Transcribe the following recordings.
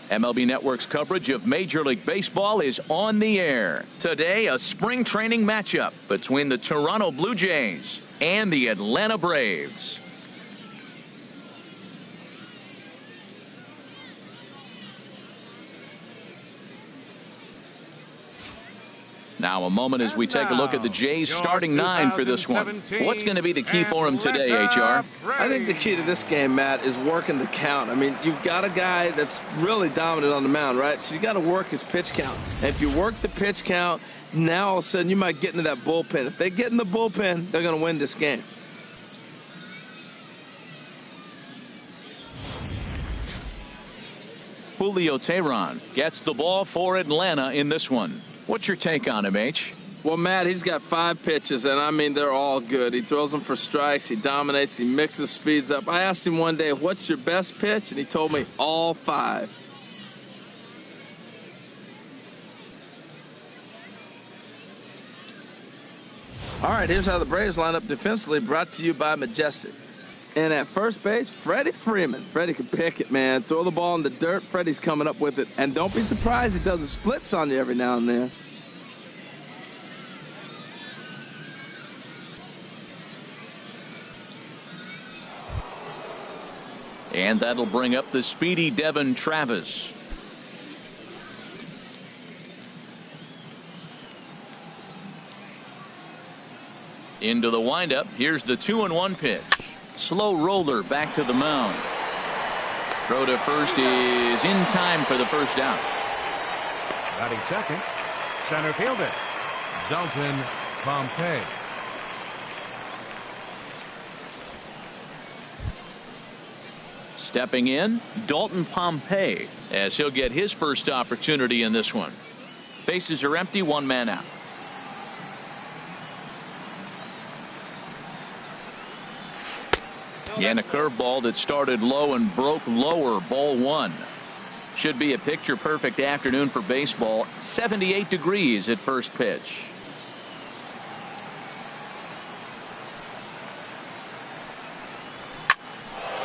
MLB Network's coverage of Major League Baseball is on the air. Today, a spring training matchup between the Toronto Blue Jays and the Atlanta Braves. Now a moment as we take a look at the Jays starting nine for this one. What's going to be the key for him today, HR? I think the key to this game, Matt, is working the count. I mean, you've got a guy that's really dominant on the mound, right? So you got to work his pitch count. And if you work the pitch count, now all of a sudden you might get into that bullpen. If they get in the bullpen, they're going to win this game. Julio Teheran gets the ball for Atlanta in this one. What's your take on him, H? Well, Matt, he's got 5 pitches, and I mean, they're all good. He throws them for strikes. He dominates. He mixes speeds up. I asked him one day, what's your best pitch? And he told me all 5. All right, here's how the Braves line up defensively, brought to you by Majestic. And at first base, Freddie Freeman. Freddie can pick it, man. Throw the ball in the dirt. Freddie's coming up with it. And don't be surprised he does the splits on you every now and then. And that'll bring up the speedy Devin Travis. Into the windup. Here's the 2-1 pitch. Slow roller back to the mound. Throw to first is in time for the first out. Batting second, center fielder Dalton Pompey. Stepping in, Dalton Pompey, as he'll get his first opportunity in this one. Bases are empty, 1 man out. And a curveball that started low and broke lower, ball 1. Should be a picture-perfect afternoon for baseball. 78 degrees at first pitch.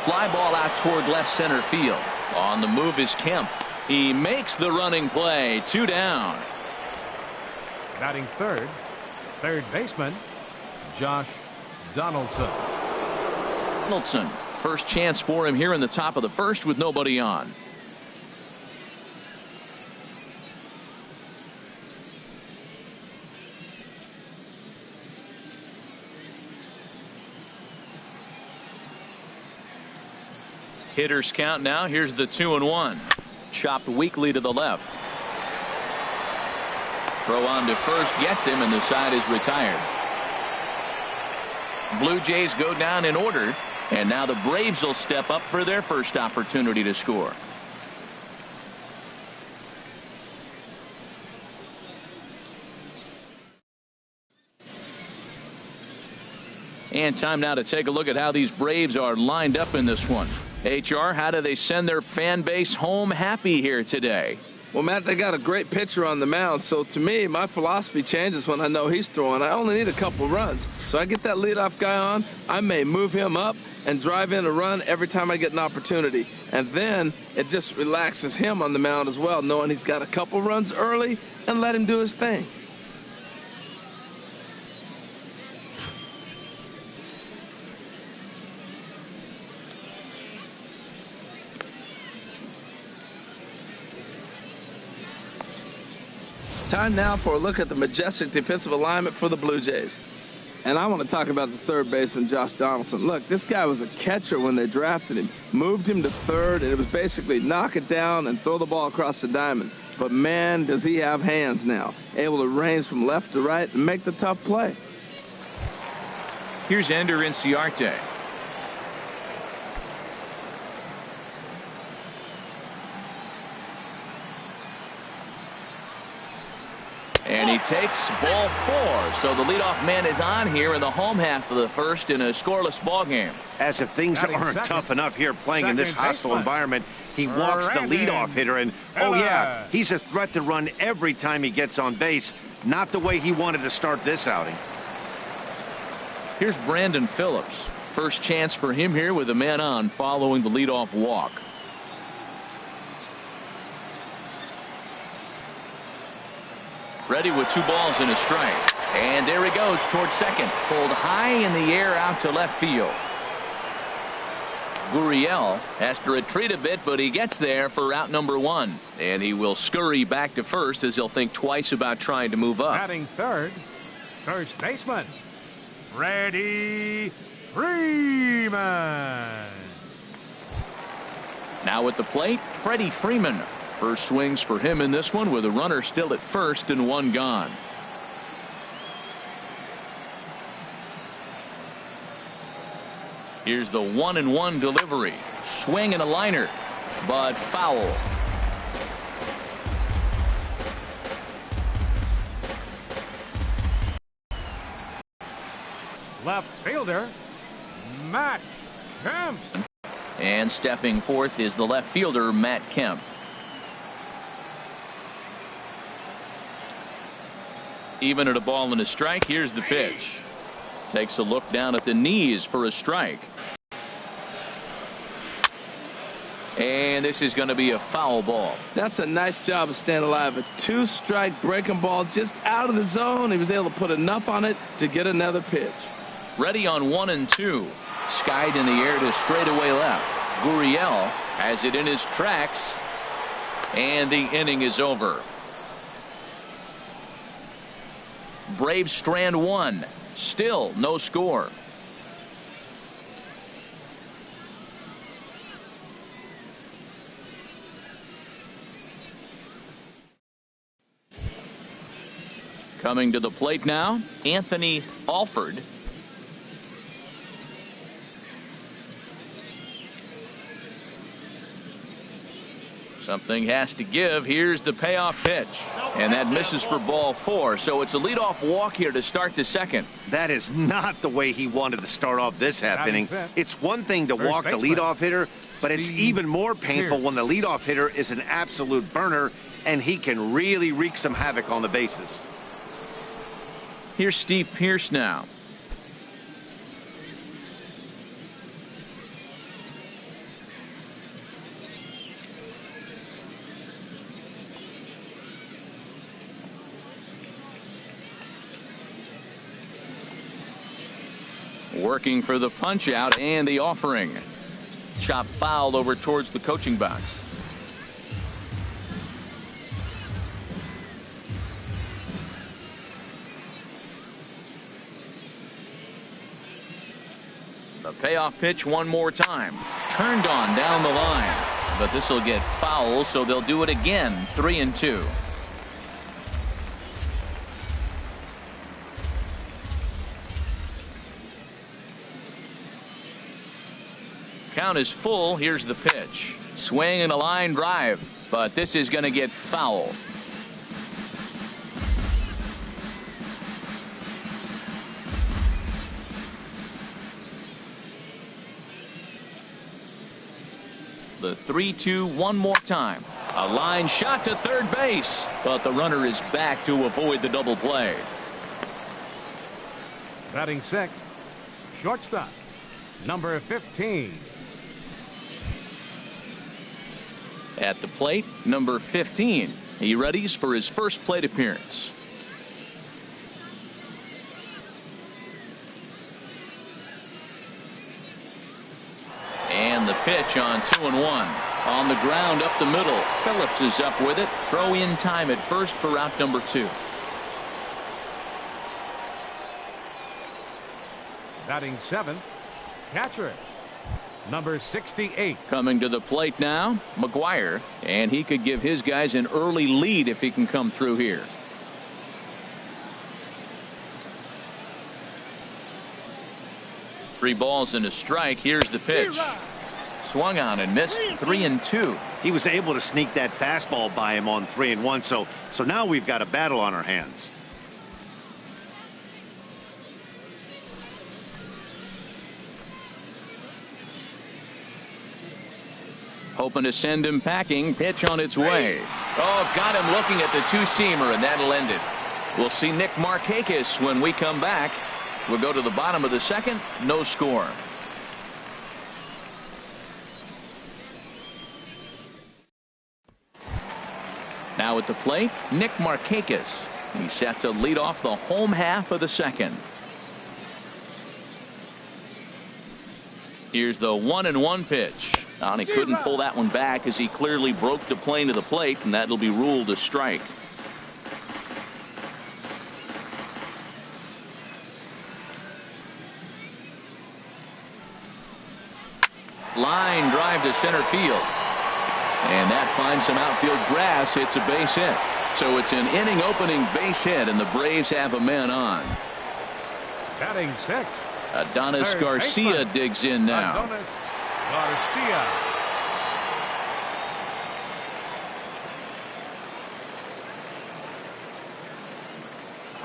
Fly ball out toward left center field. On the move is Kemp. He makes the running play. 2 down. Batting third baseman Josh Donaldson. Donaldson, first chance for him here in the top of the first with nobody on. Hitters count now. Here's the 2-1. Chopped weakly to the left. Throw on to first, gets him, and the side is retired. Blue Jays go down in order. And now the Braves will step up for their first opportunity to score. And time now to take a look at how these Braves are lined up in this one. HR, how do they send their fan base home happy here today? Well, Matt, they got a great pitcher on the mound, so to me, my philosophy changes when I know he's throwing. I only need a couple runs. So I get that leadoff guy on, I may move him up and drive in a run every time I get an opportunity. And then it just relaxes him on the mound as well, knowing he's got a couple runs early and let him do his thing. Time now for a look at the majestic defensive alignment for the Blue Jays. And I want to talk about the third baseman, Josh Donaldson. Look, this guy was a catcher when they drafted him. Moved him to third, and it was basically knock it down and throw the ball across the diamond. But, man, does he have hands now. Able to range from left to right and make the tough play. Here's Ender Inciarte. And he takes ball 4. So the leadoff man is on here in the home half of the first in a scoreless ball game. As if things aren't tough enough here playing in this hostile environment, he walks the leadoff hitter. And, oh, yeah, he's a threat to run every time he gets on base. Not the way he wanted to start this outing. Here's Brandon Phillips. First chance for him here with a man on following the leadoff walk. Ready with 2 balls and a strike. And there he goes towards second. Pulled high in the air out to left field. Gurriel has to retreat a bit, but he gets there for out number 1. And he will scurry back to first as he'll think twice about trying to move up. Batting third, first baseman, Freddie Freeman. Now at the plate, Freddie Freeman. First swings for him in this one with a runner still at first and 1 gone. Here's the 1-1 delivery. Swing and a liner, but foul. Left fielder, Matt Kemp. And stepping forth is the left fielder, Matt Kemp. Even at a ball and a strike, here's the pitch. Takes a look down at the knees for a strike. And this is going to be a foul ball. That's a nice job of staying alive. A 2-strike breaking ball just out of the zone. He was able to put enough on it to get another pitch. Ready on 1-2. Skied in the air to straightaway left. Gurriel has it in his tracks. And the inning is over. Braves strand 1. Still no score. Coming to the plate now, Anthony Alford. Something has to give. Here's the payoff pitch. And that misses for ball 4. So it's a leadoff walk here to start the second. That is not the way he wanted to start off this half inning. It's one thing to walk the leadoff hitter, but it's even more painful when the leadoff hitter is an absolute burner and he can really wreak some havoc on the bases. Here's Steve Pearce now. Working for the punch out and the offering. Chop fouled over towards the coaching box. The payoff pitch one more time. Turned on down the line. But this will get foul, so they'll do it again. 3-2. Count is full. Here's the pitch. Swing and a line drive. But this is going to get foul. The 3-2 one more time. A line shot to third base. But the runner is back to avoid the double play. Batting sixth, shortstop, number 15. At the plate, number 15. He readies for his first plate appearance. And the pitch on 2-1. On the ground up the middle. Phillips is up with it. Throw in time at first for out number 2. Batting seventh, catcher, number 68. Coming to the plate now, McGuire, and he could give his guys an early lead if he can come through here. Three balls and a strike. Here's the pitch. Swung on and missed. 3-2. He was able to sneak that fastball by him on 3-1. So now we've got a battle on our hands. Hoping to send him packing. Pitch on its way. Oh, got him looking at the two-seamer, and that'll end it. We'll see Nick Markakis when we come back. We'll go to the bottom of the second. No score. Now at the plate, Nick Markakis. He's set to lead off the home half of the second. Here's the 1-1 pitch. And he couldn't pull that one back as he clearly broke the plane to the plate, and that'll be ruled a strike. Line drive to center field. And that finds some outfield grass. It's a base hit. So it's an inning opening base hit, and the Braves have a man on. Batting six. Adonis Garcia digs in now. Adonis Garcia.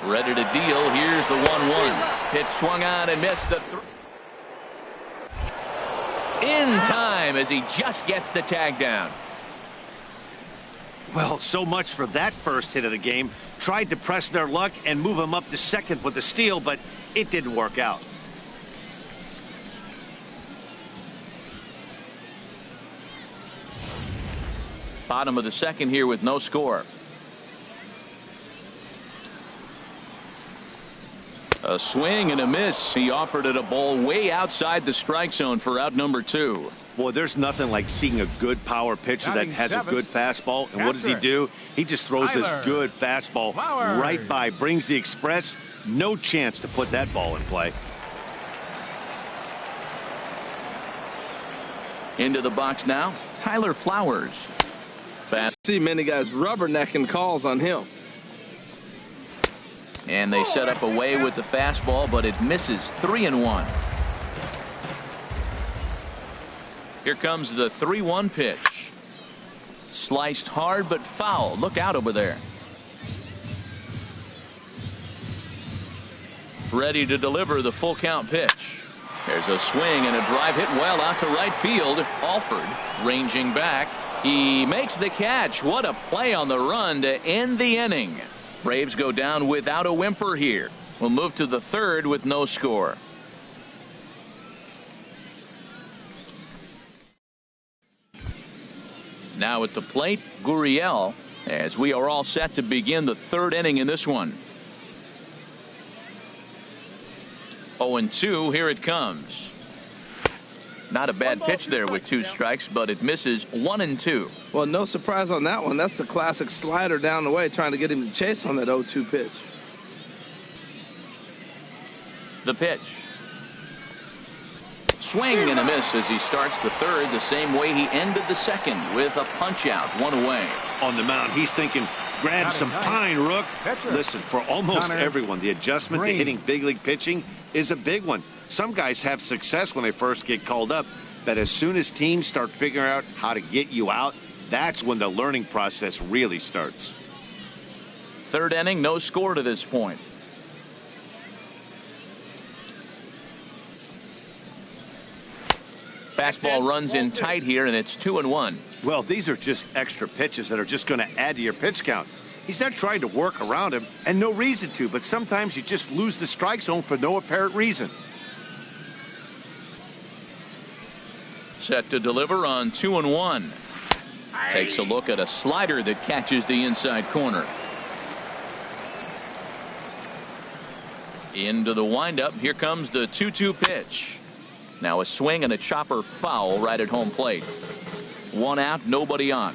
Ready to deal. Here's the 1-1. Pitch swung on and missed the in time as he just gets the tag down. Well, so much for that first hit of the game. Tried to press their luck and move him up to second with a steal, but it didn't work out. Bottom of the second here with no score. A swing and a miss. He offered it a ball way outside the strike zone for out number 2. Boy, there's nothing like seeing a good power pitcher that has a good fastball. And what does he do? He just throws this good fastball right by, brings the express. No chance to put that ball in play. Into the box now, Tyler Flowers. Fast. See many guys rubbernecking calls on him. And they set up away with the fastball, but it misses. 3-1. Here comes the 3-1 pitch. Sliced hard but foul. Look out over there. Ready to deliver the full count pitch. There's a swing and a drive hit well out to right field. Alford ranging back. He makes the catch. What a play on the run to end the inning. Braves go down without a whimper here. We'll move to the third with no score. Now at the plate, Gurriel, as we are all set to begin the third inning in this one. 0-2, here it comes. Not a bad pitch there with 2 strikes, but it misses. 1-2. Well, no surprise on that one. That's the classic slider down the way, trying to get him to chase on that 0-2 pitch. The pitch. Swing and a miss as he starts the third the same way he ended the second with a punch out, 1 away. On the mound, he's thinking, grab some pine, Rook. Listen, for almost everyone, the adjustment to hitting big league pitching is a big one. Some guys have success when they first get called up, but as soon as teams start figuring out how to get you out, that's when the learning process really starts. Third inning, no score to this point. Fastball runs in tight here, and it's 2-1. Well, these are just extra pitches that are just going to add to your pitch count. He's not trying to work around him, and no reason to, but sometimes you just lose the strike zone for no apparent reason. Set to deliver on 2-1. Takes a look at a slider that catches the inside corner. Into the windup. Here comes the 2-2 pitch. Now a swing and a chopper foul right at home plate. 1 out, nobody on.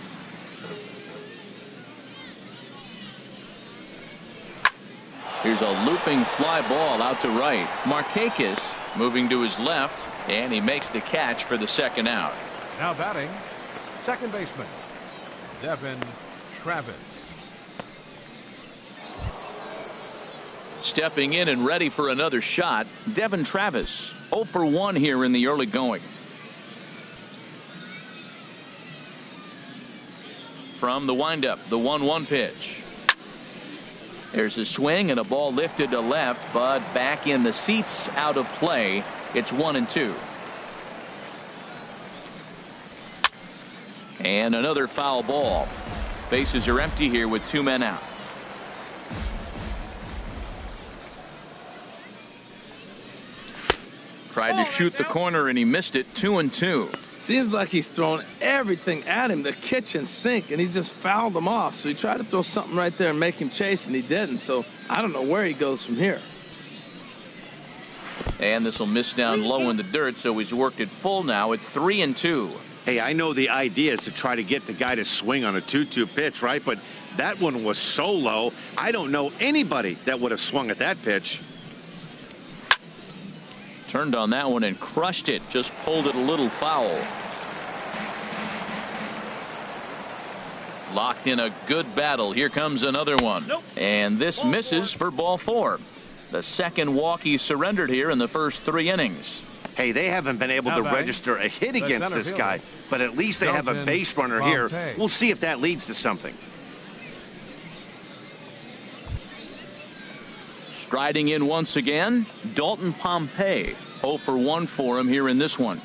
Here's a looping fly ball out to right. Markakis moving to his left, and he makes the catch for the second out. Now batting, second baseman, Devin Travis. Stepping in and ready for another shot, Devin Travis. 0 for 1 here in the early going. From the windup, the 1-1 pitch. There's a swing and a ball lifted to left, but back in the seats, out of play. It's 1-2. And another foul ball. Bases are empty here with 2 men out. Tried to shoot the corner and he missed it. 2-2. Seems like he's throwing everything at him, the kitchen sink, and he just fouled him off. So he tried to throw something right there and make him chase, and he didn't. So I don't know where he goes from here. And this will miss down low in the dirt, so he's worked it full now at 3-2. Hey, I know the idea is to try to get the guy to swing on a 2-2 pitch, right? But that one was so low, I don't know anybody that would have swung at that pitch. Turned on that one and crushed it. Just pulled it a little foul. Locked in a good battle. Here comes another one. Nope. And this misses for ball 4. The second walk he surrendered here in the first 3 innings. Hey, they haven't been able to register a hit against this guy, but at least they have a base runner here. We'll see if that leads to something. Striding in once again, Dalton Pompey. 0 for 1 for him here in this one.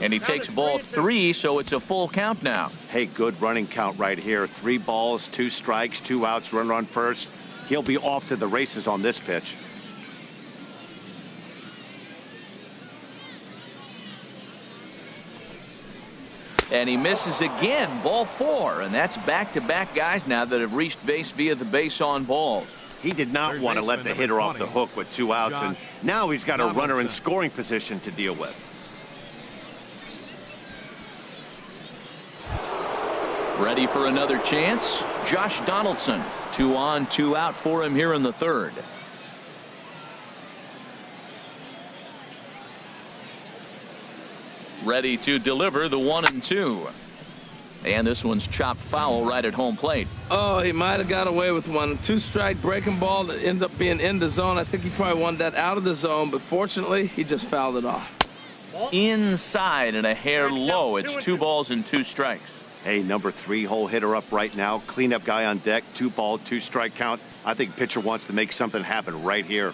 And he takes ball 3, so it's a full count now. Hey, good running count right here. 3 balls, 2 strikes, 2 outs, runner on first. He'll be off to the races on this pitch. And he misses again, ball 4, and that's back-to-back guys now that have reached base via the base on balls. He did not want to let the hitter off the hook with 2 outs, and now he's got a runner in scoring position to deal with. Ready for another chance? Josh Donaldson. 2 on, 2 out for him here in the 3rd. Ready to deliver the 1-2. And this one's chopped foul right at home plate. Oh, he might have got away with one. 2-strike breaking ball that ended up being in the zone. I think he probably wanted that out of the zone, but fortunately, he just fouled it off. Inside and a hair low. It's 2 balls and 2 strikes. Hey, number 3 hole hitter up right now. Cleanup guy on deck. 2 ball, 2 strike count. I think pitcher wants to make something happen right here.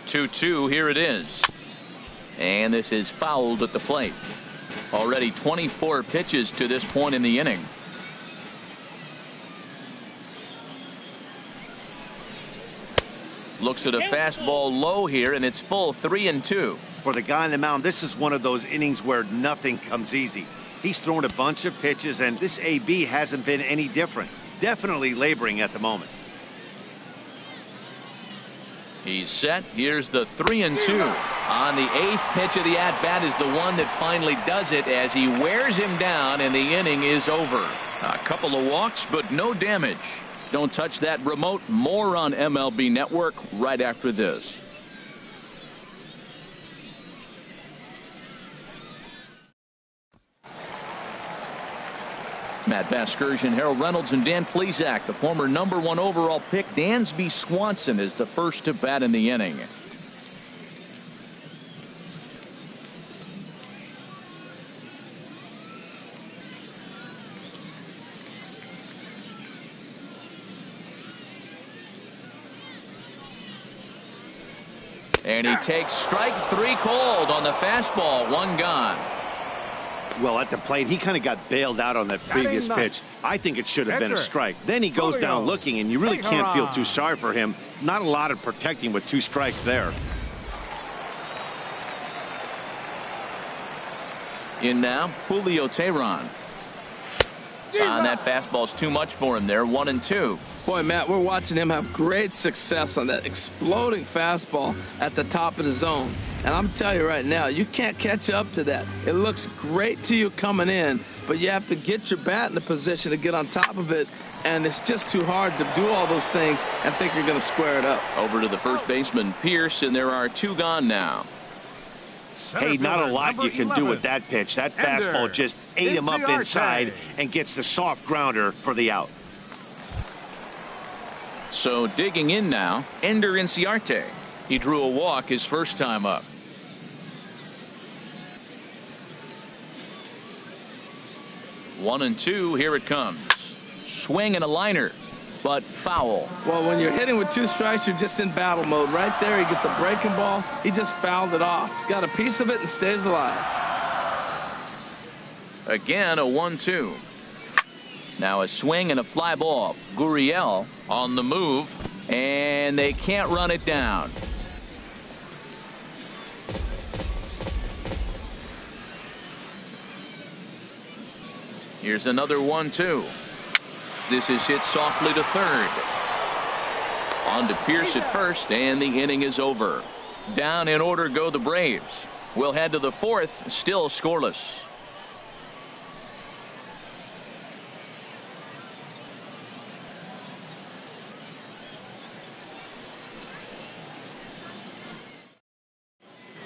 Two, here it is. And this is fouled at the plate. Already 24 pitches to this point in the inning. Looks at a fastball low here, and it's full 3-2. For the guy on the mound, this is one of those innings where nothing comes easy. He's thrown a bunch of pitches, and this AB hasn't been any different. Definitely laboring at the moment. He's set. Here's the 3-2. On the 8th pitch of the at-bat is the one that finally does it as he wears him down, and the inning is over. A couple of walks, but no damage. Don't touch that remote. More on MLB Network right after this. Matt Vasgersian, Harold Reynolds, and Dan Plesac. The former #1 overall pick, Dansby Swanson, is the first to bat in the inning. And he takes strike 3 called on the fastball. 1 gone. Well, at the plate, he kind of got bailed out on that previous pitch. I think it should have been a strike. Then he goes down looking, and you really can't feel too sorry for him. Not a lot of protecting with 2 strikes there. In now, Julio Teheran. And that fastball's too much for him there. 1-2. Boy, Matt, we're watching him have great success on that exploding fastball at the top of the zone. And I'm telling you right now, you can't catch up to that. It looks great to you coming in, but you have to get your bat in the position to get on top of it. And it's just too hard to do all those things and think you're going to square it up. Over to the first baseman, Pierce, and there are 2 gone now. Hey, not a lot you can do with that pitch. That fastball just ate him up inside and gets the soft grounder for the out. So digging in now, Ender Inciarte. He drew a walk his first time up. One and two, here it comes. Swing and a liner, but foul. Well, when you're hitting with 2 strikes, you're just in battle mode. Right there, he gets a breaking ball. He just fouled it off. Got a piece of it and stays alive. Again, a 1-2. Now a swing and a fly ball. Gurriel on the move, and they can't run it down. Here's another 1-2. This is hit softly to third. On to Pierce at first, and the inning is over. Down in order go the Braves. We'll head to the fourth, still scoreless.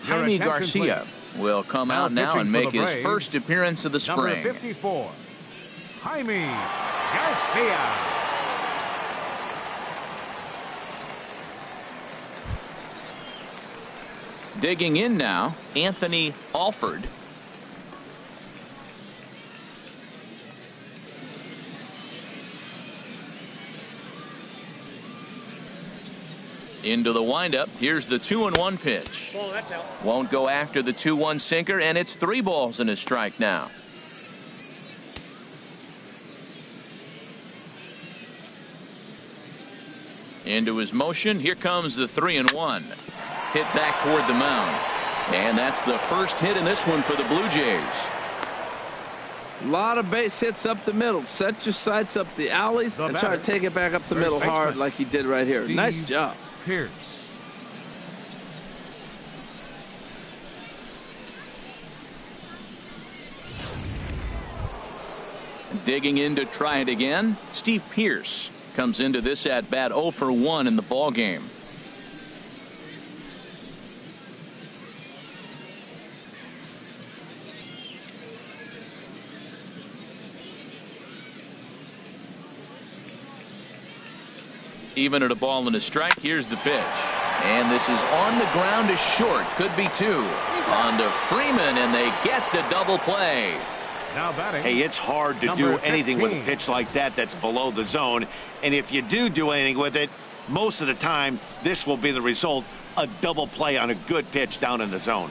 Jaime Garcia will come out now and make his first appearance of the spring. Number 54, Jaime Garcia. Digging in now, Anthony Alford. Into the windup. Here's the 2-1 pitch. Oh, that's out. Won't go after the 2-1 sinker, and it's 3 balls and a strike now. Into his motion. Here comes the 3-1. Hit back toward the mound. And that's the first hit in this one for the Blue Jays. A lot of base hits up the middle. Set your sights up the alleys and try to take it back up the middle hard like he did right here. Nice job. Pierce. Digging in to try it again. Steve Pierce comes into this at bat 0 for 1 in the ball game. Even at a ball and a strike. Here's the pitch, and this is on the ground to short. Could be 2. On to Freeman, and they get the double play. Now batting. Hey, it's hard to do anything with a pitch like that that's below the zone. And if you do anything with it, most of the time, this will be the result. A double play on a good pitch down in the zone.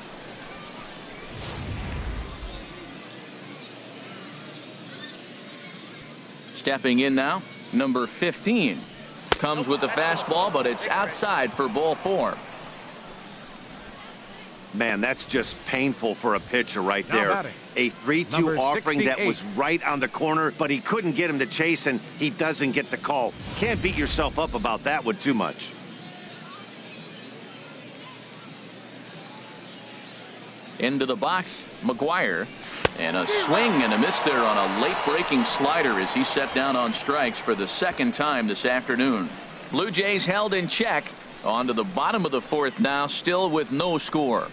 Stepping in now, number 15. Comes with the fastball, but it's outside for ball 4. Man, that's just painful for a pitcher right there. A 3-2 offering that was right on the corner, but he couldn't get him to chase, and he doesn't get the call. Can't beat yourself up about that one too much. Into the box, McGuire. And a swing and a miss there on a late breaking slider as he set down on strikes for the second time this afternoon. Blue Jays held in check. On to the bottom of the fourth now, still with no score.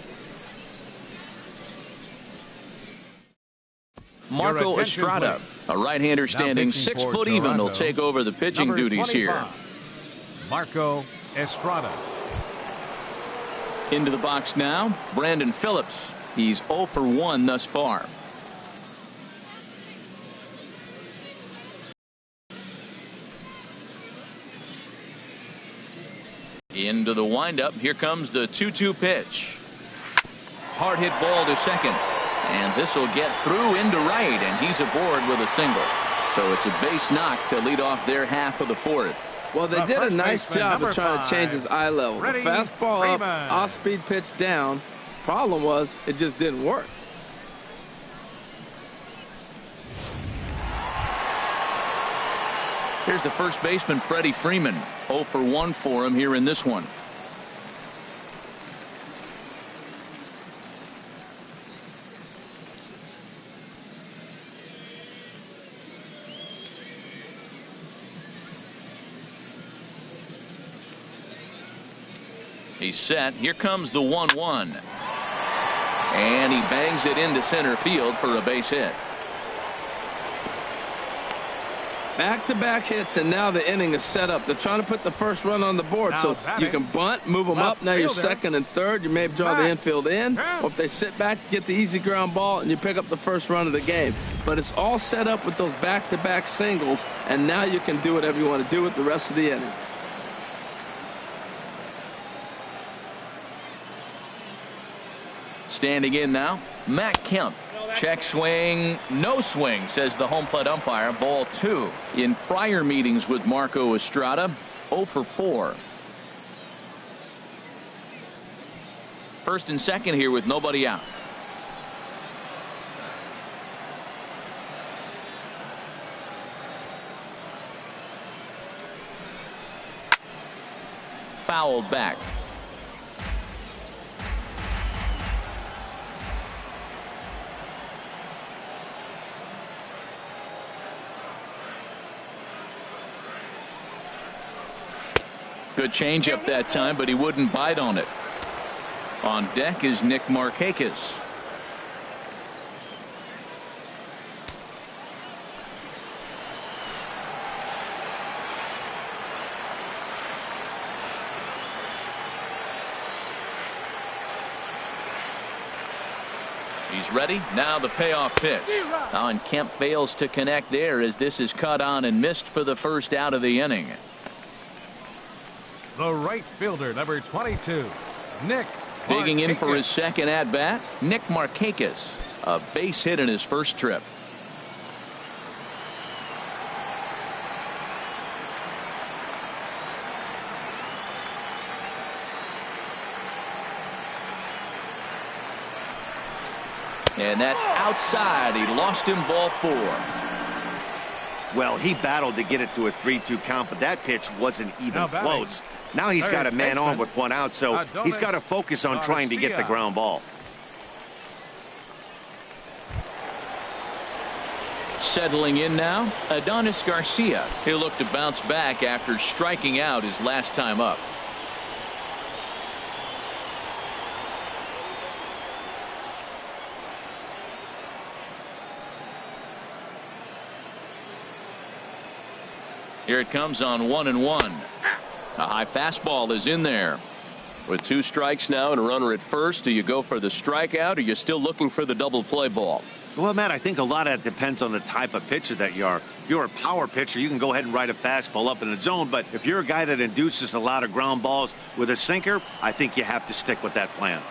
Marco Estrada, a right-hander standing 6 foot even, will take over the pitching duties here. Marco Estrada. Into the box now, Brandon Phillips. He's 0 for 1 thus far. Into the windup. Here comes the 2-2 pitch. Hard hit ball to second. And this will get through into right, and he's aboard with a single. So it's a base knock to lead off their half of the fourth. Well, they did a nice job of trying to change his eye level. The fastball up, off-speed pitch down. Problem was, it just didn't work. Here's the first baseman, Freddie Freeman. 0 for 1 for him here in this one. He's set. Here comes the 1-1. And he bangs it into center field for a base hit. Back-to-back hits, and now the inning is set up. They're trying to put the first run on the board, so you can bunt, move them up. Now you're second and third. You may draw the infield in, or if they sit back, you get the easy ground ball, and you pick up the first run of the game. But it's all set up with those back-to-back singles, and now you can do whatever you want to do with the rest of the inning. Standing in now, Matt Kemp. Check swing, no swing, says the home plate umpire. Ball 2. In prior meetings with Marco Estrada, 0 for 4. First and second here with nobody out. Fouled back. Good changeup that time, but he wouldn't bite on it. On deck is Nick Markakis. He's ready. Now the payoff pitch. And Kemp fails to connect there as this is cut on and missed for the first out of the inning. The right fielder, number 22, Nick Digging in for Markakis. his second at bat, Nick Markakis. A base hit in his first trip. And that's outside. He lost him, ball 4. Well, he battled to get it to a 3-2 count, but that pitch wasn't even Now batting, close. Now he's got a man on with one out, so Adonis he's got to focus on trying to get the Garcia. ground ball. Settling in now, Adonis Garcia. He'll look to bounce back after striking out his last time up. Here it comes on 1-1. A high fastball is in there. With 2 strikes now and a runner at first, do you go for the strikeout or are you still looking for the double play ball? Well, Matt, I think a lot of that depends on the type of pitcher that you are. If you're a power pitcher, you can go ahead and ride a fastball up in the zone. But if you're a guy that induces a lot of ground balls with a sinker, I think you have to stick with that plan.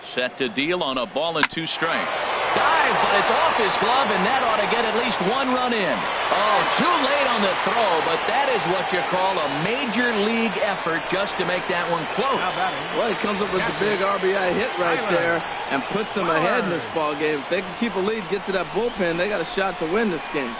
Set to deal on a ball and 2 strikes. Dive, but it's off his glove, and that ought to get at least 1 run in. Oh, too late on the throw, but that is what you call a major league effort just to make that one close. Well, he comes up with the big RBI hit right there and puts them ahead in this ball game. If they can keep a lead, get to that bullpen, they got a shot to win this game.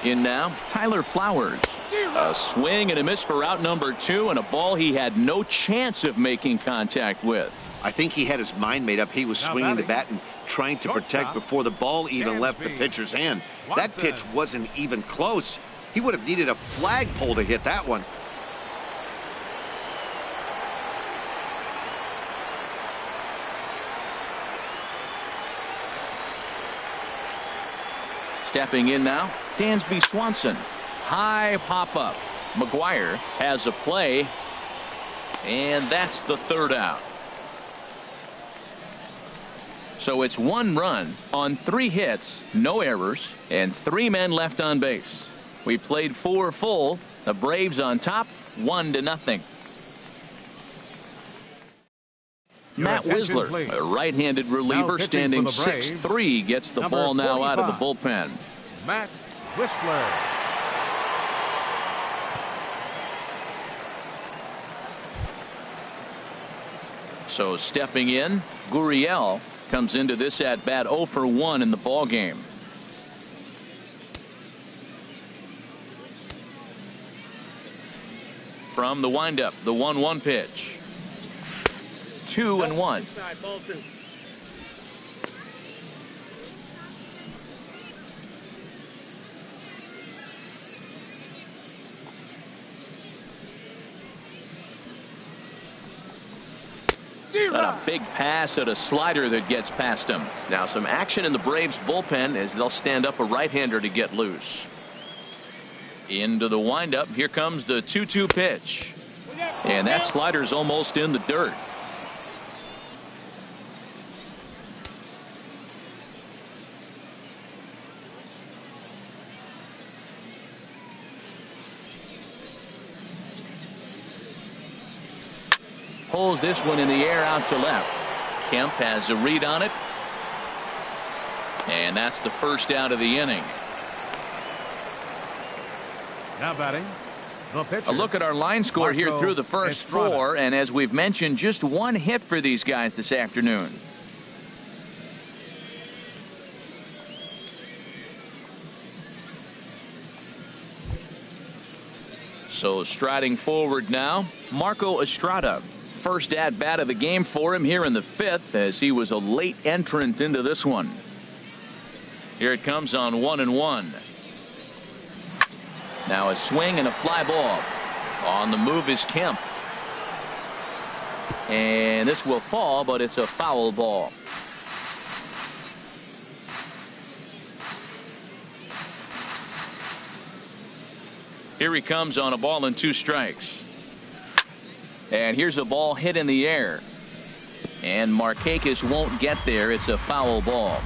In now, Tyler Flowers. A swing and a miss for out number 2, and a ball he had no chance of making contact with. I think he had his mind made up. He was swinging the bat and trying to protect before the ball even left the pitcher's hand. That pitch wasn't even close. He would have needed a flagpole to hit that one. Stepping in now, Dansby Swanson. High pop-up. McGuire has a play, and that's the 3rd out. So it's 1 run on 3 hits, no errors, and 3 men left on base. We played 4 full. The Braves on top, 1-0. Matt Wisler, a right-handed reliever, standing 6'3", gets the ball now out of the bullpen. Matt Wisler. So stepping in, Gurriel comes into this at bat 0 for 1 in the ball game. From the windup, the 1-1 pitch. 2-1. And a big pass at a slider that gets past him. Now some action in the Braves bullpen as they'll stand up a right-hander to get loose. Into the windup. Here comes the 2-2 pitch. And that slider's almost in the dirt. Pulls this one in the air out to left. Kemp has a read on it. And that's the first out of the inning. Now batting, the pitcher. A look at our line score here through the first four, and as we've mentioned, just one hit for these guys this afternoon. So striding forward now, Marco Estrada. First at bat of the game for him here in the fifth, as he was a late entrant into this one. Here it comes on 1-1. Now a swing and a fly ball. On the move is Kemp. And this will fall, but it's a foul ball. Here he comes on a ball and 2 strikes. And here's a ball hit in the air. And Markakis won't get there. It's a foul ball.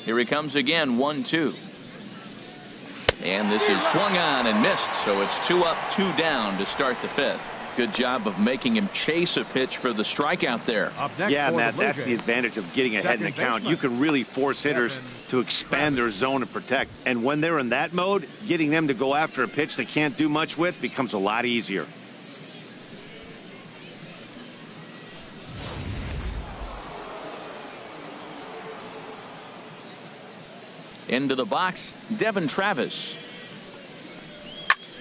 Here he comes again, 1-2. And this is swung on and missed, so it's 2 up, 2 down to start the fifth. Good job of making him chase a pitch for the strikeout there. Yeah, Matt, that's the advantage of getting ahead in the count. You can really force hitters to expand their zone and protect. And when they're in that mode, getting them to go after a pitch they can't do much with becomes a lot easier. Into the box, Devin Travis.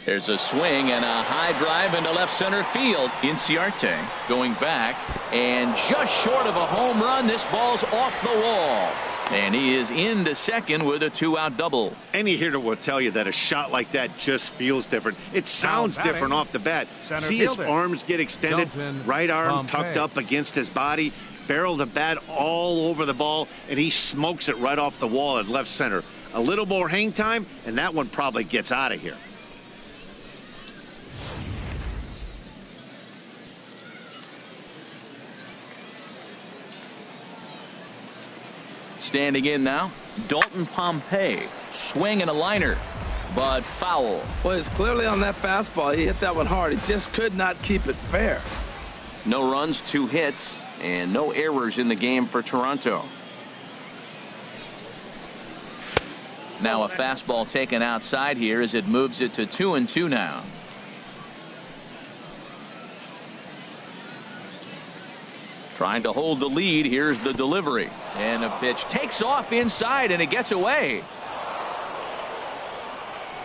There's a swing and a high drive into left center field. Inciarte going back, and just short of a home run. This ball's off the wall. And he is into second with a 2-out double. Any hitter will tell you that a shot like that just feels different. It sounds different off the bat. See his arms get extended, right arm tucked up against his body, barrel the bat all over the ball, and he smokes it right off the wall at left center. A little more hang time, and that one probably gets out of here. Standing in now, Dalton Pompey. Swing and a liner, but foul. Well, it's clearly on that fastball. He hit that one hard. He just could not keep it fair. No runs, 2 hits, and no errors in the game for Toronto. Now a fastball taken outside here as it moves it to 2-2 now. Trying to hold the lead. Here's the delivery. And a pitch takes off inside, and it gets away.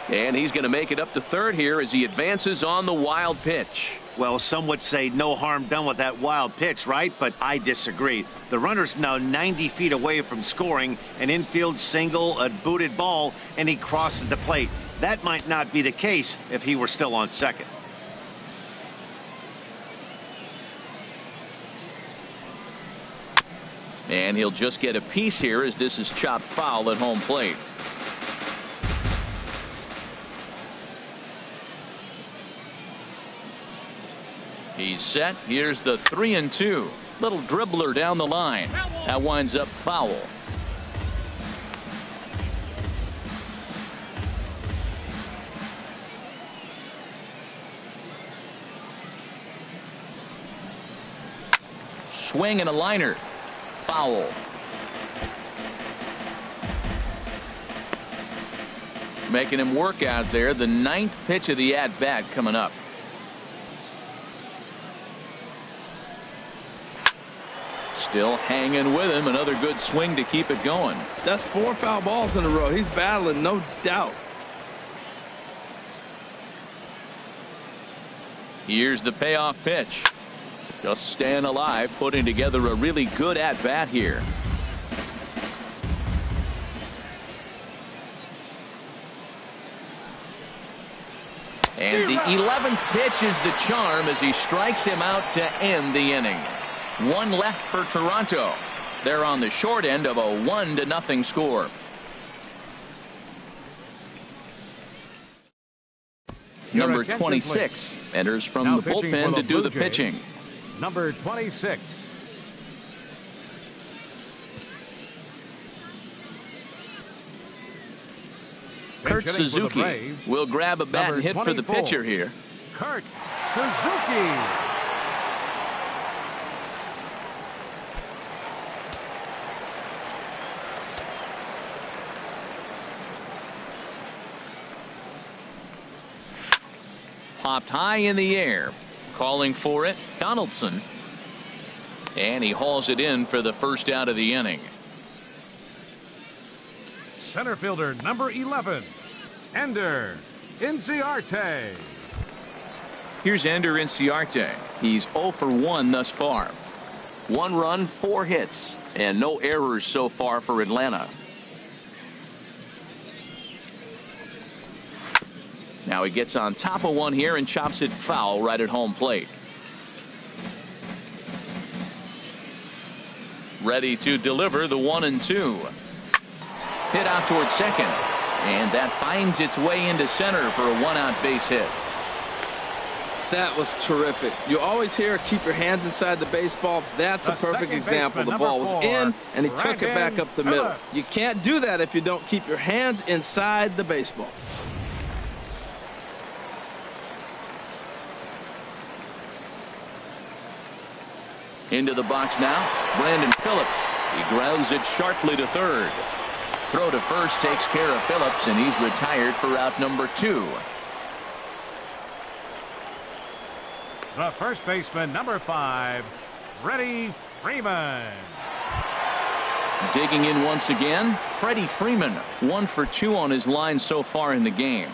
And he's going to make it up to third here as he advances on the wild pitch. Well, some would say no harm done with that wild pitch, right? But I disagree. The runner's now 90 feet away from scoring, an infield single, a booted ball, and he crosses the plate. That might not be the case if he were still on second. And he'll just get a piece here as this is chopped foul at home plate. He's set. Here's the 3-2. Little dribbler down the line. That winds up foul. Swing and a liner. Foul. Making him work out there. The 9th pitch of the at-bat coming up. Still hanging with him. Another good swing to keep it going. That's 4 foul balls in a row. He's battling, no doubt. Here's the payoff pitch. Just staying alive, putting together a really good at-bat here. And the 11th pitch is the charm as he strikes him out to end the inning. 1 left for Toronto. They're on the short end of a 1-0 score. Number 26 enters from Now the pitching bullpen for to the do Blue the Jays, pitching. Number 26. Kurt Suzuki will grab a bat and hit for the pitcher here. Kurt Suzuki. Popped high in the air. Calling for it, Donaldson. And he hauls it in for the first out of the inning. Center fielder number 11, Ender Inciarte. Here's Ender Inciarte. He's 0 for 1 thus far. 1 run, 4 hits, and no errors so far for Atlanta. Now he gets on top of one here and chops it foul right at home plate. Ready to deliver the 1-2. Hit out towards second, and that finds its way into center for a 1-out base hit. That was terrific. You always hear keep your hands inside the baseball. That's a perfect example. The ball was in, and he took it back up the middle. You can't do that if you don't keep your hands inside the baseball. Into the box now, Brandon Phillips. He grounds it sharply to third. Throw to first takes care of Phillips, and he's retired for out number 2. The first baseman, number 5, Freddie Freeman. Digging in once again, Freddie Freeman, 1 for 2 on his line so far in the game.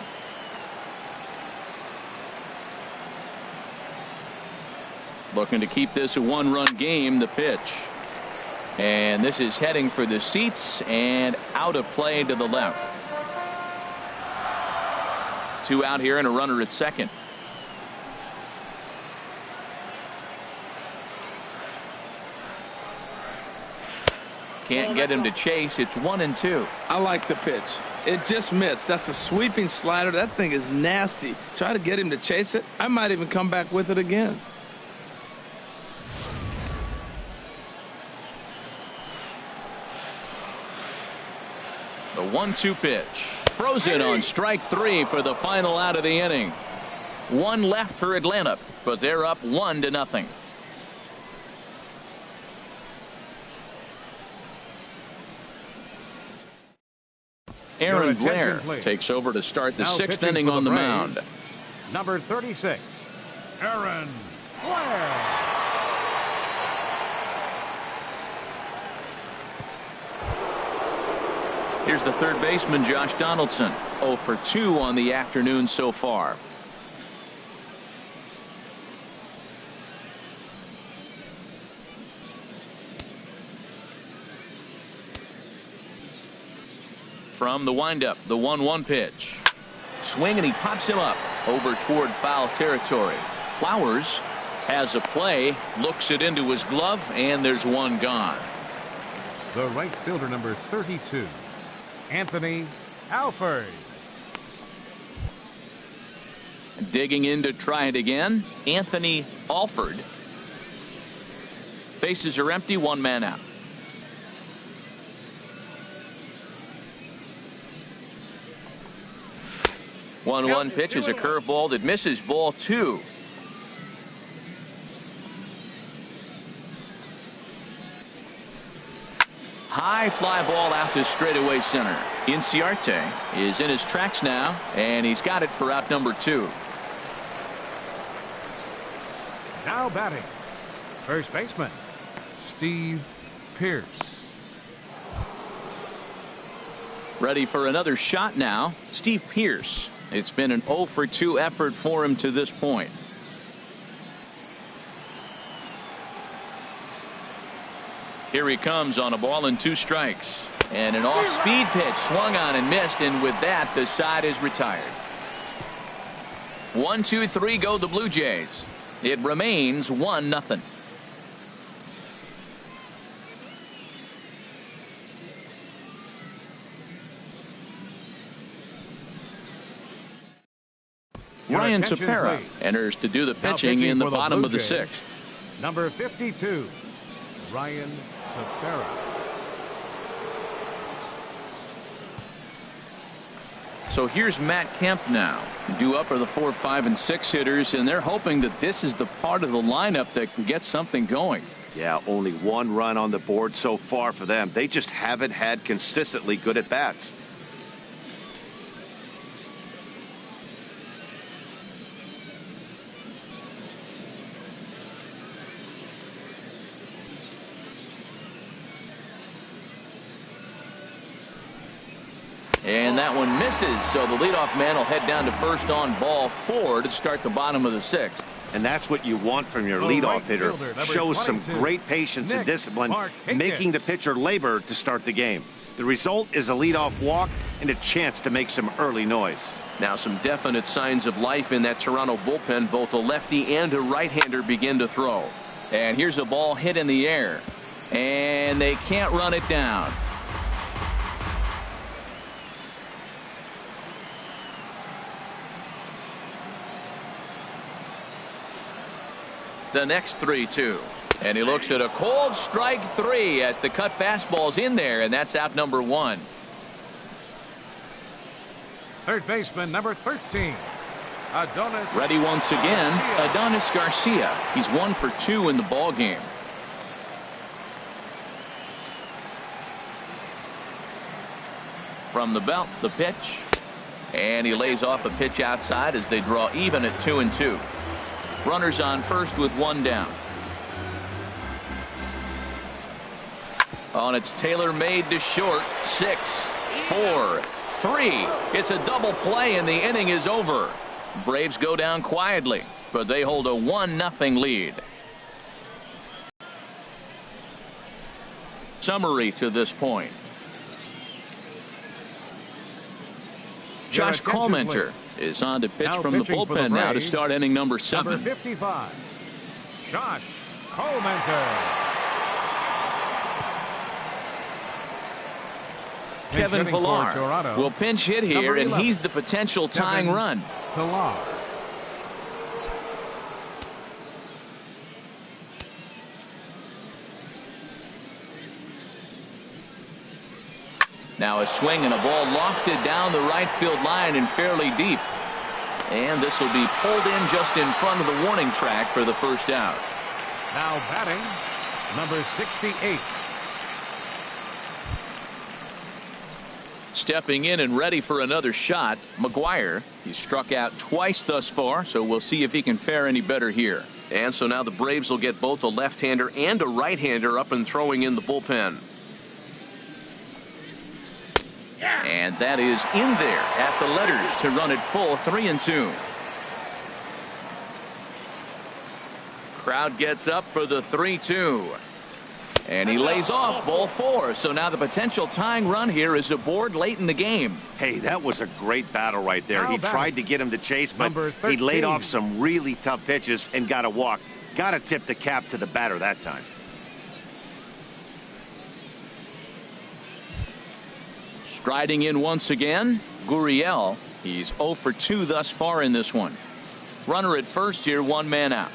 Looking to keep this a 1-run game, the pitch. And this is heading for the seats and out of play to the left. 2 out here and a runner at second. Can't get him to chase. It's 1-2. I like the pitch. It just missed. That's a sweeping slider. That thing is nasty. Try to get him to chase it. I might even come back with it again. The 1-2 pitch. Throws it on strike 3 for the final out of the inning. 1 left for Atlanta, but they're up 1-0. Aaron Blair takes over to start the 6th inning on the mound. Number 36, Aaron Blair. Here's the third baseman, Josh Donaldson. 0 for 2 on the afternoon so far. From the windup, the 1-1 pitch. Swing, and he pops him up over toward foul territory. Flowers has a play, looks it into his glove, and there's 1 gone. The right fielder, number 32, Anthony Alford. Digging in to try it again, Anthony Alford. Bases are empty, 1 man out. One pitch is a curveball that misses, ball 2. High fly ball out to straightaway center. Inciarte is in his tracks now, and he's got it for out number 2. Now batting, first baseman, Steve Pearce. Ready for another shot now, Steve Pearce. It's been an 0 for 2 effort for him to this point. Here he comes on a ball and 2 strikes. And an off-speed pitch swung on and missed, and with that the side is retired. 1, 2, 3 go the Blue Jays. It remains 1-0. Ryan attention, Tepera please. enters to do the Now pitching in the for bottom Blue of the Jays, sixth. Number 52, Ryan Tepera. So here's Matt Kemp now. Due up are the 4, 5, and 6 hitters, and they're hoping that this is the part of the lineup that can get something going. Yeah, only one run on the board so far for them. They just haven't had consistently good at bats. And that one misses, so the leadoff man will head down to first on ball 4 to start the bottom of the sixth. And that's what you want from your The leadoff right hitter. fielder, Shows some 22, great patience and Nick discipline, Markakis. making the pitcher labor to start the game. The result is a leadoff walk and a chance to make some early noise. Now some definite signs of life in that Toronto bullpen. Both a lefty and a right-hander begin to throw. And here's a ball hit in the air. And they can't run it down. The next 3-2. And he looks at a cold strike 3 as the cut fastball's in there, and that's out number 1. Third baseman, number 13, Adonis. Ready once again, Adonis Garcia. He's 1 for 2 in the ball game. From the belt, the pitch. And he lays off a pitch outside as they draw even at 2-2. Runners on first with 1 down. And it's Taylor made to short. 6, 4, 3. It's a double play and the inning is over. Braves go down quietly, but they hold a 1-0 lead. Summary to this point. Josh Collmenter is on to pitch Now from the pitching for the bullpen now to Braves, start inning number 7. Number 55, Josh Collmenter. Kevin Hitting for Pillar Toronto, will pinch hit here, number and 11, he's the potential tying Kevin run. Pillar. Now a swing and a ball lofted down the right field line and fairly deep. And this will be pulled in just in front of the warning track for the first out. Now batting, number 68. Stepping in and ready for another shot, McGuire. He's struck out twice thus far, so we'll see if he can fare any better here. And so now the Braves will get both a left-hander and a right-hander up and throwing in the bullpen. And that is in there at the letters to run it full 3-2. Crowd gets up for the 3-2. And he lays off ball 4. So now the potential tying run here is aboard late in the game. Hey, that was a great battle right there. How He about tried to get him to chase, but number he laid 13. off some really tough pitches and got a walk. Got to tip the cap to the batter that time. Striding in once again, Gurriel. He's 0 for 2 thus far in this one. Runner at first here, 1 man out.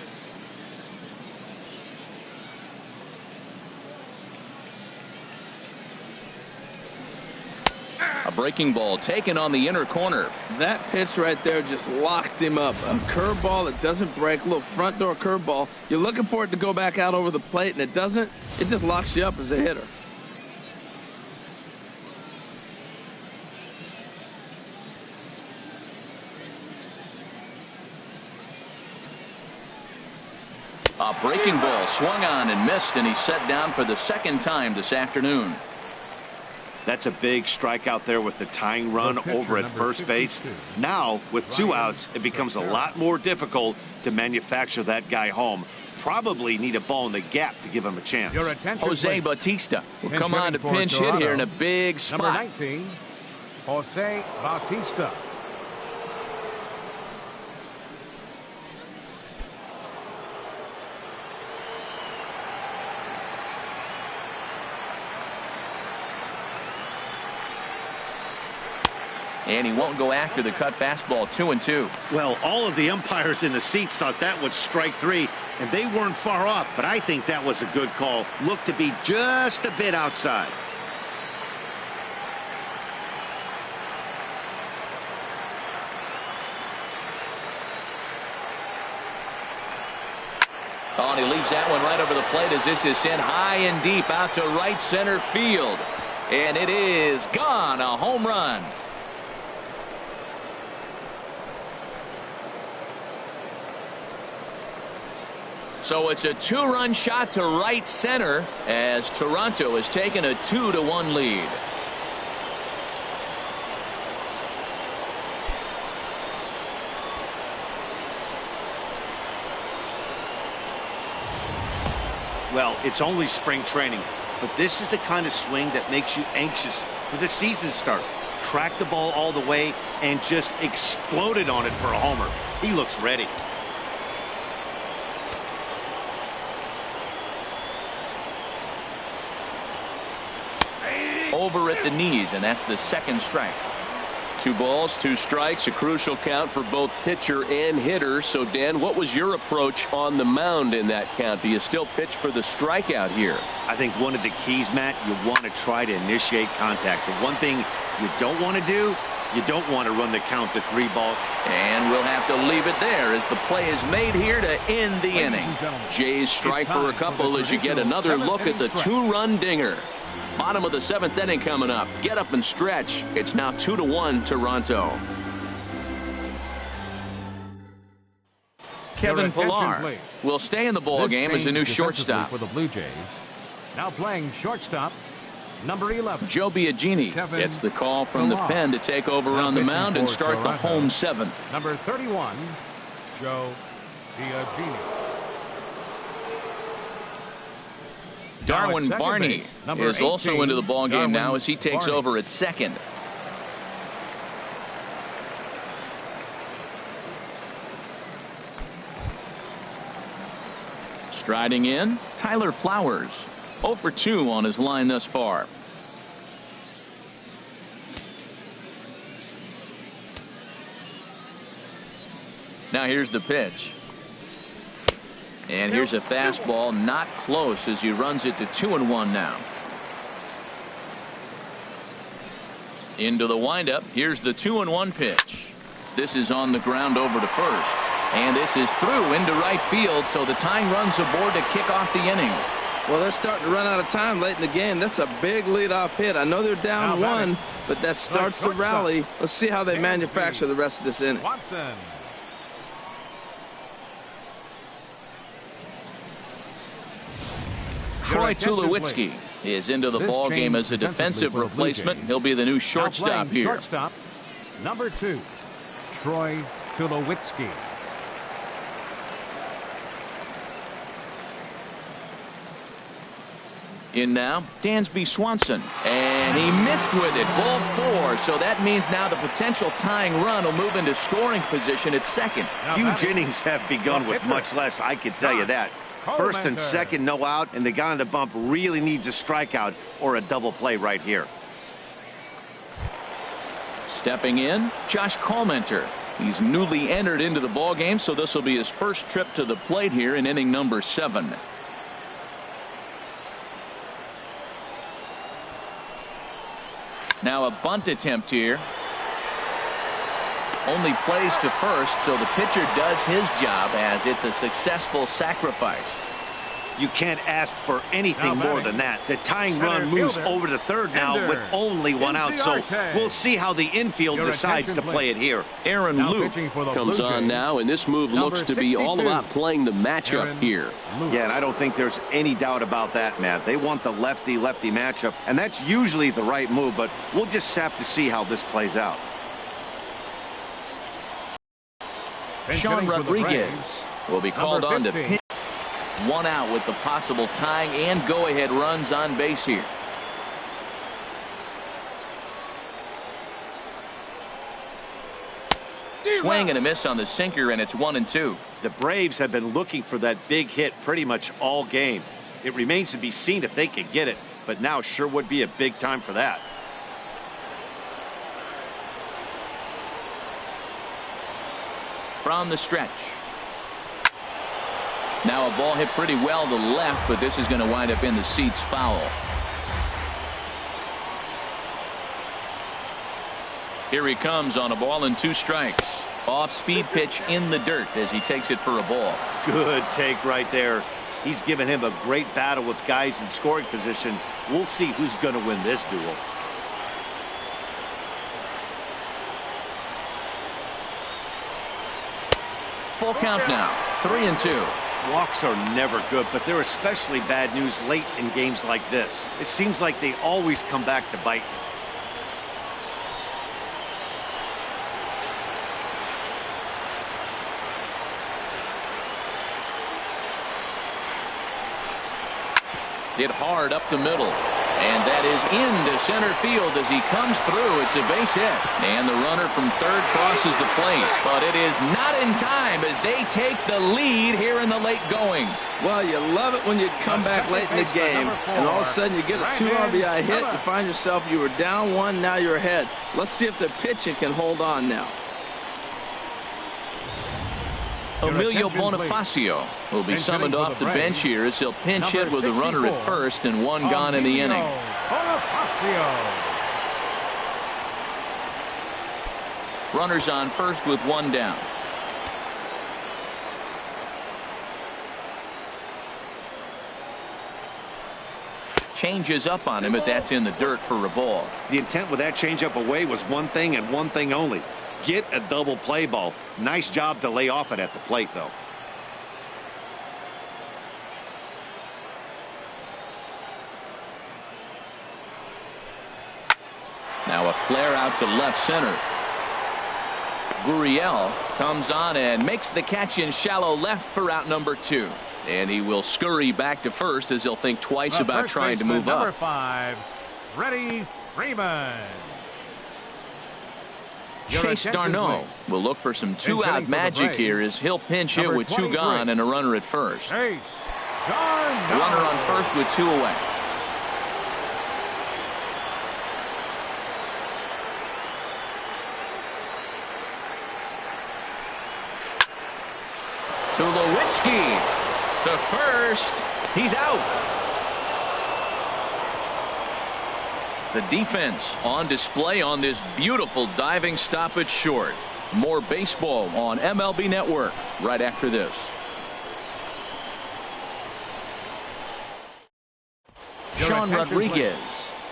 A breaking ball taken on the inner corner. That pitch right there just locked him up. A curveball that doesn't break, a little front door curveball. You're looking for it to go back out over the plate, and it doesn't. It just locks you up as a hitter. A breaking ball swung on and missed, and he's set down for the second time this afternoon. That's a big strikeout there with the tying run The pitcher, over at number first base. 52. Now, with 2 outs, it becomes a lot more difficult to manufacture that guy home. Probably need a ball in the gap to give him a chance. Your attention, Jose please. Bautista will Pinch come on to hitting for pinch hit here in a Toronto, big Number spot. 19, Jose Bautista. And he won't go after the cut fastball. 2-2. Well, all of the umpires in the seats thought that was strike three, and they weren't far off, but I think that was a good call. Looked to be just a bit outside. Oh, and he leaves that one right over the plate as this is sent high and deep out to right center field. And it is gone. A home run. So it's a 2-run shot to right center as Toronto has taken a 2-1 lead. Well, it's only spring training, but this is the kind of swing that makes you anxious for the season start. Track the ball all the way and just exploded on it for a homer. He looks ready. Over at the knees, and that's the second strike. 2 balls, 2 strikes, a crucial count for both pitcher and hitter. So, Dan, what was your approach on the mound in that count? Do you still pitch for the strikeout here? I think one of the keys, Matt, you want to try to initiate contact. The one thing you don't want to do, you don't want to run the count to 3 balls. And we'll have to leave it there as the play is made here to end the inning. Jays strike for a couple as you get another look at the 2-run dinger. Bottom of the 7th inning coming up. Get up and stretch. It's now 2-1 Toronto. Kevin Pillar will stay in the ball game as a new shortstop. For the Blue Jays. Now playing shortstop, number 11. Joe Biagini gets the call from the pen to take over on the mound and start the home 7th. Number 31, Joe Biagini. Darwin Barney is also into the ball game now as he takes over at second. Striding in, Tyler Flowers. 0 for 2 on his line thus far. Now here's the pitch. And here's a fastball, not close as he runs it to 2-1 now. Into the windup. Here's the 2-1 pitch. This is on the ground over to first. And this is through into right field, so the tying run's aboard to kick off the inning. Well, they're starting to run out of time late in the game. That's a big leadoff hit. I know they're down 1, but that starts the rally. Let's see how they manufacture the rest of this inning. Watson. Troy Tulowitzki is into the ball game as a defensive replacement. He'll be the new shortstop here. Shortstop, number 2, Troy Tulowitzki. In now, Dansby Swanson. And he missed with it. Ball 4. So that means now the potential tying run will move into scoring position at second. Huge innings have begun with much less, I can tell you that. First and second, no out, and the guy on the bump really needs a strikeout or a double play right here. Stepping in, Josh Colmenter. He's newly entered into the ball game, so this will be his first trip to the plate here in inning number 7. Now a bunt attempt here. Only plays to first, so the pitcher does his job as it's a successful sacrifice. You can't ask for anything more than that. The tying run moves over to third now with only 1 out, so we'll see how the infield decides to play it here. Aaron Luke comes on now, and this move looks to be all about playing the matchup here. Yeah, and I don't think there's any doubt about that, Matt. They want the lefty-lefty matchup, and that's usually the right move, but we'll just have to see how this plays out. Sean Rodriguez will be called on to pitch. 1 out with the possible tying and go-ahead runs on base here. Swing and a miss on the sinker, and it's 1-2. The Braves have been looking for that big hit pretty much all game. It remains to be seen if they can get it, but now sure would be a big time for that. from the stretch. Now a ball hit pretty well to left, but this is going to wind up in the seats foul. Here he comes on a ball and 2 strikes. Off-speed pitch in the dirt as he takes it for a ball. Good take right there. He's given him a great battle with guys in scoring position. We'll see who's going to win this duel. Full count now, 3-2. Walks are never good, but they're especially bad news late in games like this. It seems like they always come back to bite. Hit hard up the middle. And that is into center field as he comes through. It's a base hit. And the runner from third crosses the plate. But it is not in time as they take the lead here in the late going. Well, you love it when you come back late in the game and all of a sudden you get a 2 RBI hit. You find yourself, you were down 1, now you're ahead. Let's see if the pitching can hold on now. Emilio Bonifacio will be summoned off the bench here as he'll pinch hit with a runner at first and 1 gone in the inning. Runners on first with 1 down. Changes up on him, but that's in the dirt for a ball. The intent with that changeup away was one thing and one thing only. Get a double play ball. Nice job to lay off it at the plate, though. Now a flare out to left center. Gurriel comes on and makes the catch in shallow left for out number 2. And he will scurry back to first as he'll think twice about trying to move number up. 5, Freddie Freeman. Chase Darno will look for some 2-out magic here as he'll pinch hit with 2 gone and a runner at first. Runner on first with 2 away. Tulowitzki to first. He's out. The defense on display on this beautiful diving stop at short. More baseball on MLB Network right after this. Sean Rodriguez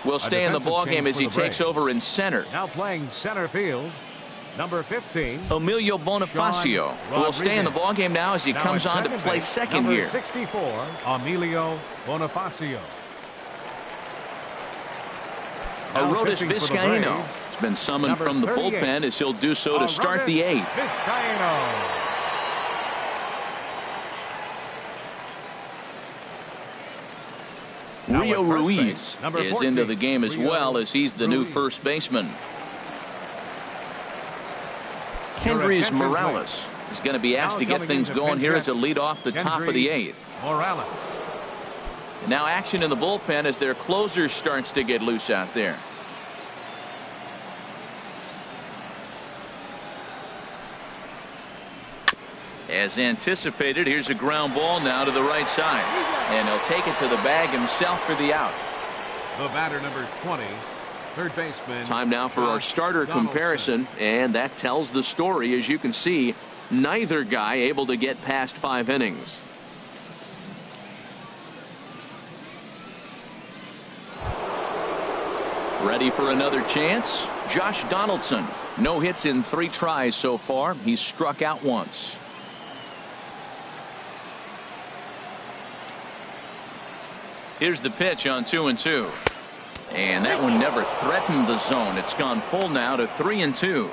will stay in the ballgame as he takes over in center. Now playing center field, number 15. Emilio Bonifacio will stay in the ballgame now as he comes on to play second number here. 64, Emilio Bonifacio. Arodys Vizcaino has been summoned from the bullpen as he'll do so to start the 8th. Rio Ruiz is into the game as well as he's the new first baseman. Kendrys Morales is going to be asked to get things going here as a lead off the top of the 8th. Morales. Now action in the bullpen as their closer starts to get loose out there. As anticipated, here's a ground ball now to the right side. And he'll take it to the bag himself for the out. The batter number 20, third baseman. Time now for our starter comparison. And that tells the story. As you can see, neither guy able to get past 5 innings. Ready for another chance? Josh Donaldson. No hits in 3 tries so far. He's struck out once. Here's the pitch on 2-2. And that one never threatened the zone. It's gone full now to 3-2.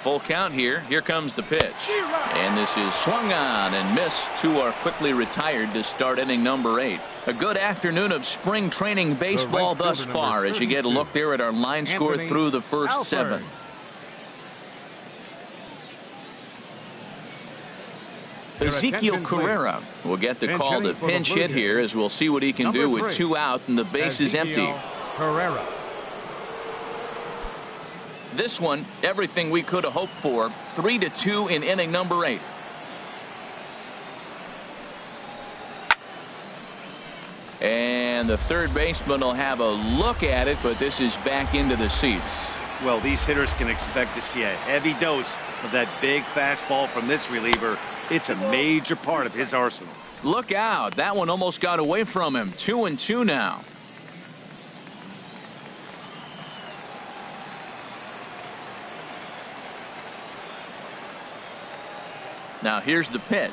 Full count here. Here comes the pitch. And this is swung on and missed. 2 are quickly retired to start inning number 8. A good afternoon of spring training baseball thus far as you get a look there at our line score through the first 7. Ezekiel Carrera will get the call to pinch hit here, as we'll see what he can do with 2 out and the base is empty. Carrera. This one, everything we could have hoped for. 3-2 in inning number 8. And the third baseman will have a look at it, but this is back into the seats. Well, these hitters can expect to see a heavy dose of that big fastball from this reliever. It's a major part of his arsenal. Look out. That one almost got away from him. 2-2 now. Now here's the pitch.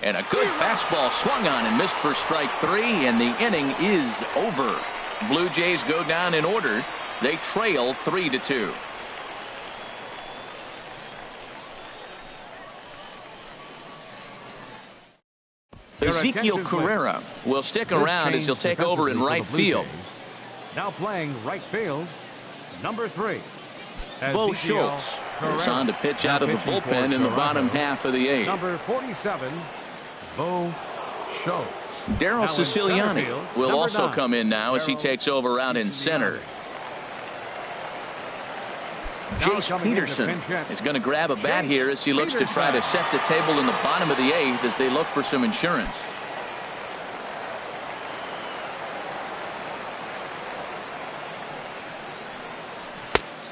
And a good fastball swung on and missed for strike 3, and the inning is over. Blue Jays go down in order. They trail 3-2. Ezekiel Carrera will stick around as he'll take over in right field. Now playing right field, number 3. Bo Schultz is on to pitch out of the bullpen in the bottom half of the 8th. Number 47, Bo Schultz. Daryl Siciliani will also come in now as he takes over out in center. Jace Peterson is going to grab a bat here as he looks to try to set the table in the bottom of the 8th as they look for some insurance.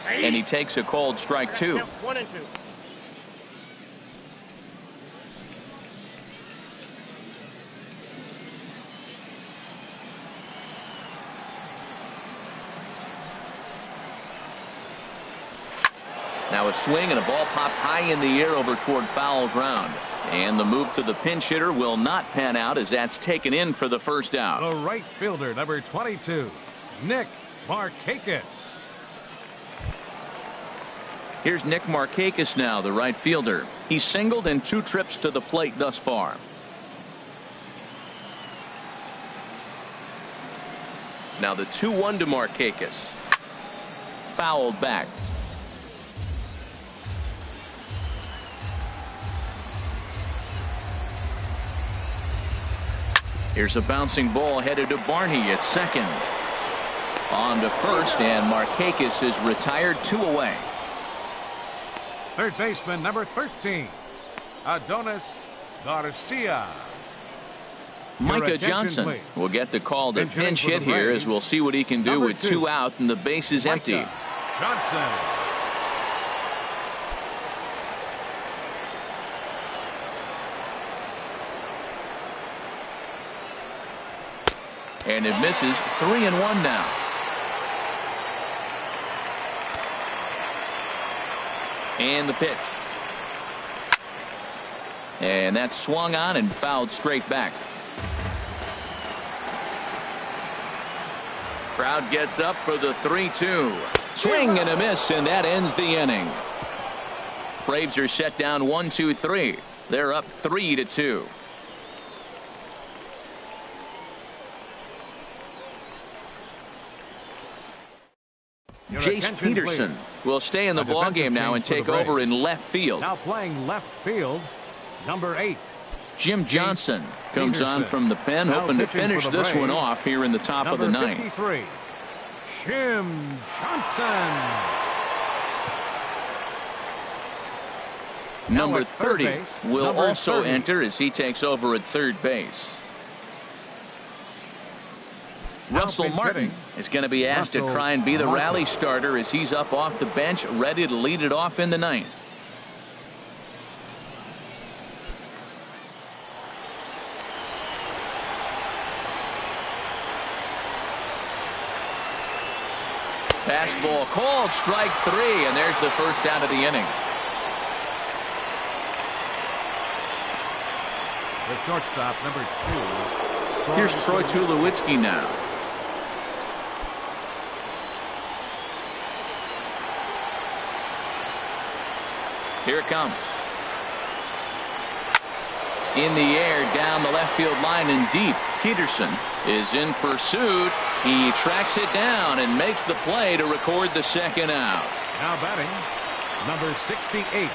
And he takes a cold strike 2. 1-2. Now a swing and a ball popped high in the air over toward foul ground. And the move to the pinch hitter will not pan out as that's taken in for the first out. The right fielder, number 22, Nick Markakis. Here's Nick Markakis now, the right fielder. He's singled in 2 trips to the plate thus far. Now the 2-1 to Markakis. Fouled back. Here's a bouncing ball headed to Barney at second. On to first, and Markakis is retired 2 away. Third baseman, number 13, Adonis Garcia. Micah Johnson please. will get the call to Pinch hitting pinch for the hit here Braves. as we'll see what he can do Number with 2. 2 out and the base is empty. Micah Johnson. And it misses. 3-1 now. And the pitch. And that's swung on and fouled straight back. Crowd gets up for the 3-2. Swing and a miss, and that ends the inning. Braves are set down 1-2-3. They're up 3-2. Jace Peterson will stay in the ballgame now and take over in left field. Now playing left field, number 8. Jim Johnson comes on from the pen, hoping to finish this one off here in the top of the 9th. 53, Jim Johnson. Number 30 will Number also 30. enter as he takes over at third base. Russell pinch Martin hitting. is going to be asked to Russell try and be the Martin. rally starter as he's up off the bench, ready to lead it off in the 9th. Fastball called, strike 3, and there's the first out of the inning. The shortstop, number 2. Here's Troy Tulowitzki now. Here it comes. In the air, down the left field line and deep. Peterson is in pursuit. He tracks it down and makes the play to record the second out. Now batting, number 68.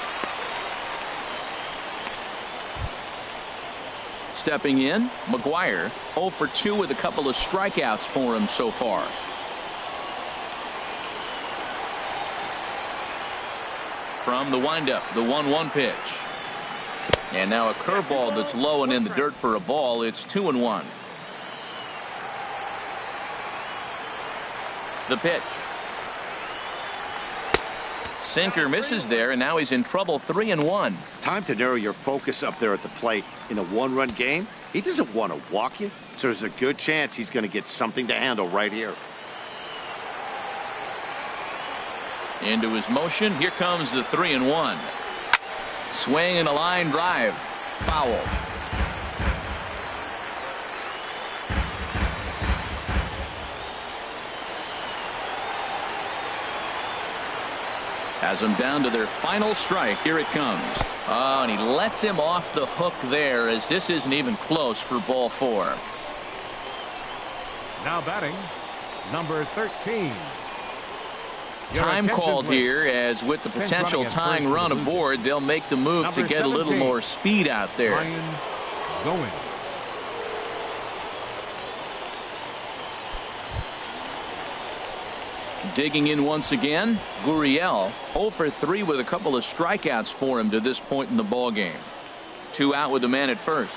stepping in. McGuire 0 for 2 with a couple of strikeouts for him so far. From the windup, the 1-1 pitch. And now a curveball that's low and in the dirt for a ball. It's 2-1. The pitch. Sinker misses there, and now he's in trouble. 3-1. Time to narrow your focus up there at the plate. In a one-run game, he doesn't want to walk you, so there's a good chance he's going to get something to handle right here. Into his motion. Here comes the 3-1. Swing and a line drive. Foul. Has them down to their final strike. Here it comes. Oh, and he lets him off the hook there, as this isn't even close for ball 4. Now batting, number 13. Time called here, as with the potential tying run aboard, they'll make the move to get a little more speed out there. Ryan going. Digging in once again, Gurriel 0 for 3 with a couple of strikeouts for him to this point in the ball game. 2 out with the man at first.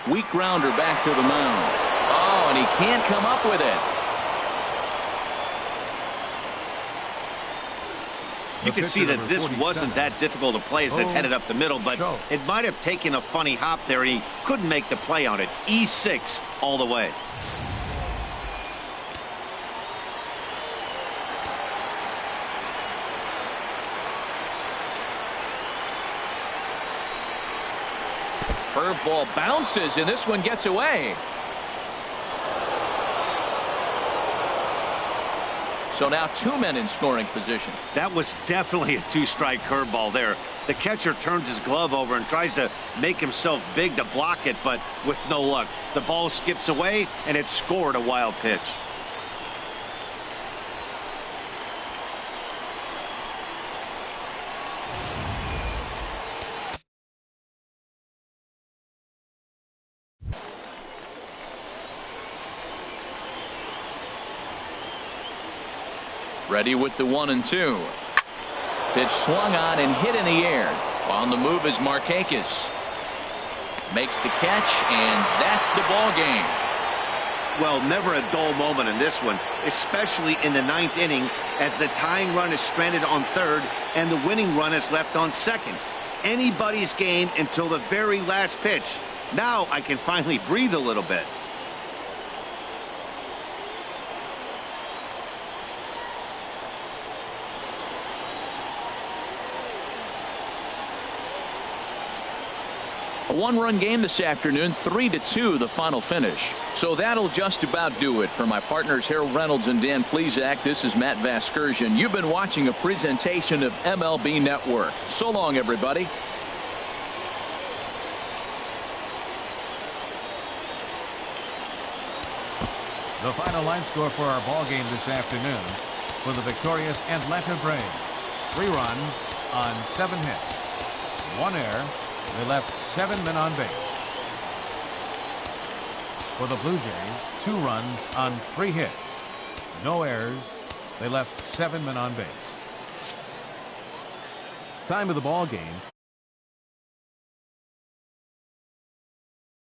Weak grounder back to the mound. Oh, and he can't come up with it. You can see that this wasn't that difficult to play as it headed up the middle, but it might have taken a funny hop there, and he couldn't make the play on it. E6 all the way. Curveball bounces, and this one gets away. So now 2 men in scoring position. That was definitely a 2-strike curveball there. The catcher turns his glove over and tries to make himself big to block it, but with no luck. The ball skips away, and it scored a wild pitch. Ready with the 1-2. Pitch swung on and hit in the air. On the move is Markakis. Makes the catch, and that's the ball game. Well, never a dull moment in this one, especially in the 9th inning, as the tying run is stranded on 3rd and the winning run is left on 2nd. Anybody's game until the very last pitch. Now I can finally breathe a little bit. A 1-run game this afternoon, 3-2 the final finish. So that'll just about do it. For my partners Harold Reynolds and Dan Plesac, this is Matt Vasgersian. You've been watching a presentation of MLB Network. So long, everybody. The final line score for our ball game this afternoon for the victorious Atlanta Braves. 3 runs on 7 hits. 1 error. They left 7 men on base. For the Blue Jays, 2 runs on 3 hits. No errors. They left 7 men on base. Time of the ball game.